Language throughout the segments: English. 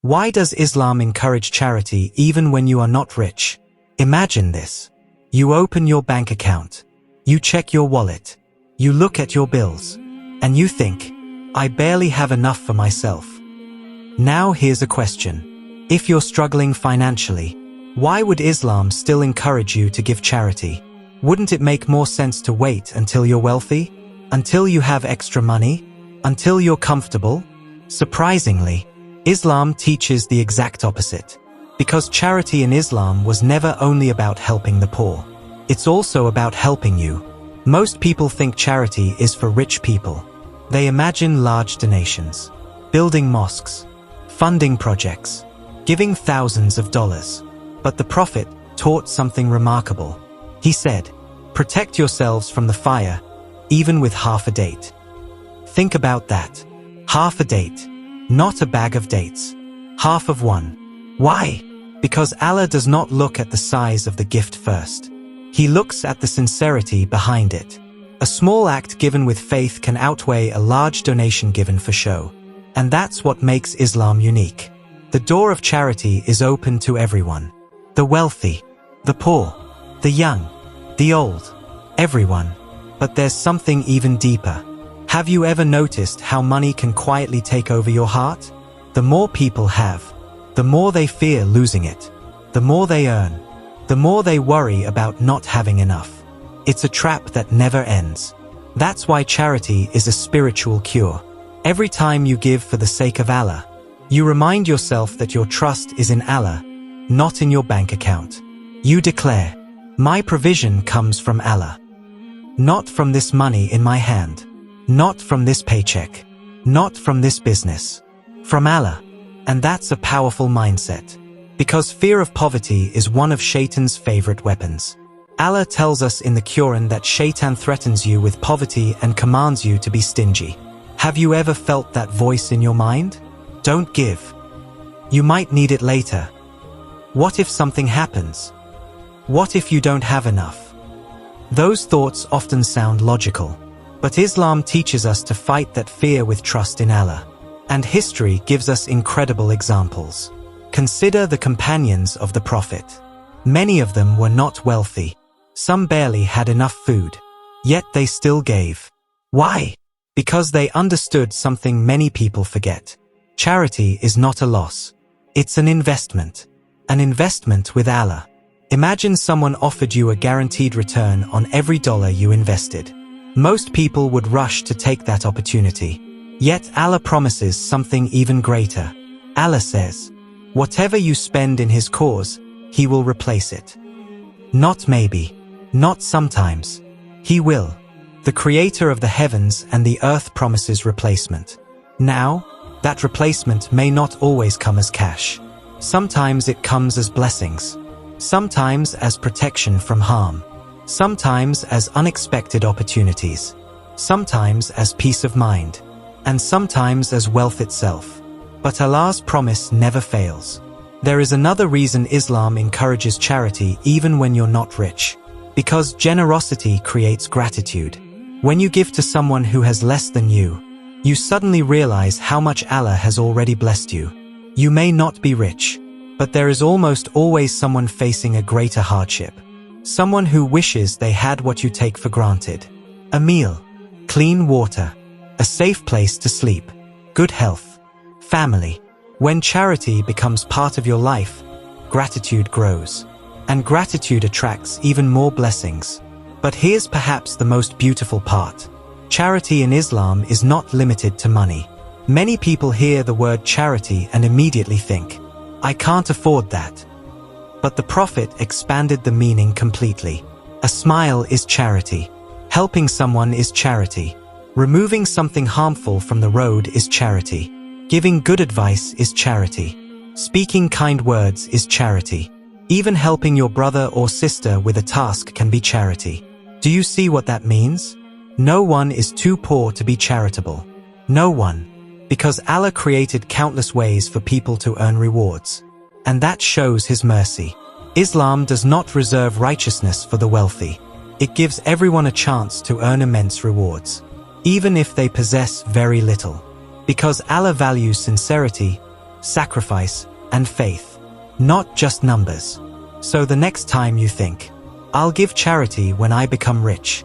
Why does Islam encourage charity even when you are not rich? Imagine this. You open your bank account. You check your wallet. You look at your bills. And you think, I barely have enough for myself. Now here's a question. If you're struggling financially, why would Islam still encourage you to give charity? Wouldn't it make more sense to wait until you're wealthy? Until you have extra money? Until you're comfortable? Surprisingly, Islam teaches the exact opposite. Because charity in Islam was never only about helping the poor. It's also about helping you. Most people think charity is for rich people. They imagine large donations, building mosques, funding projects, giving thousands of dollars. But the Prophet taught something remarkable. He said, protect yourselves from the fire, even with half a date. Think about that. Half a date. Not a bag of dates. Half of one. Why? Because Allah does not look at the size of the gift first. He looks at the sincerity behind it. A small act given with faith can outweigh a large donation given for show. And that's what makes Islam unique. The door of charity is open to everyone. The wealthy, the poor, the young, the old, everyone. But there's something even deeper. Have you ever noticed how money can quietly take over your heart? The more people have, the more they fear losing it. The more they earn, the more they worry about not having enough. It's a trap that never ends. That's why charity is a spiritual cure. Every time you give for the sake of Allah, you remind yourself that your trust is in Allah, not in your bank account. You declare, my provision comes from Allah. Not from this money in my hand. Not from this paycheck. Not from this business. From Allah. And that's a powerful mindset. Because fear of poverty is one of Shaitan's favorite weapons. Allah tells us in the Quran that Shaitan threatens you with poverty and commands you to be stingy. Have you ever felt that voice in your mind? Don't give. You might need it later. What if something happens? What if you don't have enough? Those thoughts often sound logical. But Islam teaches us to fight that fear with trust in Allah. And history gives us incredible examples. Consider the companions of the Prophet. Many of them were not wealthy. Some barely had enough food. Yet they still gave. Why? Because they understood something many people forget. Charity is not a loss. It's an investment. An investment with Allah. Imagine someone offered you a guaranteed return on every dollar you invested. Most people would rush to take that opportunity. Yet Allah promises something even greater. Allah says, whatever you spend in His cause, He will replace it. Not maybe. Not sometimes. He will. The Creator of the heavens and the earth promises replacement. Now, that replacement may not always come as cash. Sometimes it comes as blessings. Sometimes as protection from harm. Sometimes as unexpected opportunities. Sometimes as peace of mind. And sometimes as wealth itself. But Allah's promise never fails. There is another reason Islam encourages charity even when you're not rich. Because generosity creates gratitude. When you give to someone who has less than you, you suddenly realize how much Allah has already blessed you. You may not be rich, but there is almost always someone facing a greater hardship. Someone who wishes they had what you take for granted. A meal, clean water, a safe place to sleep, good health, family. When charity becomes part of your life, gratitude grows. And gratitude attracts even more blessings. But here's perhaps the most beautiful part. Charity in Islam is not limited to money. Many people hear the word charity and immediately think, I can't afford that. But the Prophet expanded the meaning completely. A smile is charity. Helping someone is charity. Removing something harmful from the road is charity. Giving good advice is charity. Speaking kind words is charity. Even helping your brother or sister with a task can be charity. Do you see what that means? No one is too poor to be charitable. No one. Because Allah created countless ways for people to earn rewards. And that shows His mercy. Islam does not reserve righteousness for the wealthy. It gives everyone a chance to earn immense rewards, even if they possess very little. Because Allah values sincerity, sacrifice, and faith, not just numbers. So the next time you think, "I'll give charity when I become rich,"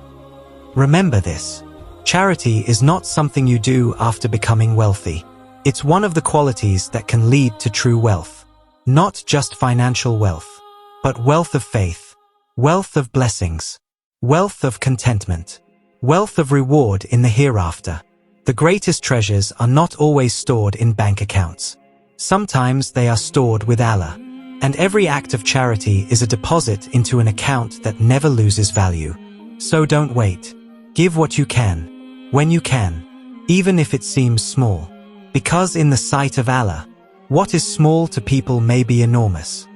remember this. Charity is not something you do after becoming wealthy. It's one of the qualities that can lead to true wealth. Not just financial wealth, but wealth of faith, wealth of blessings, wealth of contentment, wealth of reward in the hereafter. The greatest treasures are not always stored in bank accounts. Sometimes they are stored with Allah. And every act of charity is a deposit into an account that never loses value. So don't wait. Give what you can, when you can, even if it seems small. Because in the sight of Allah, what is small to people may be enormous.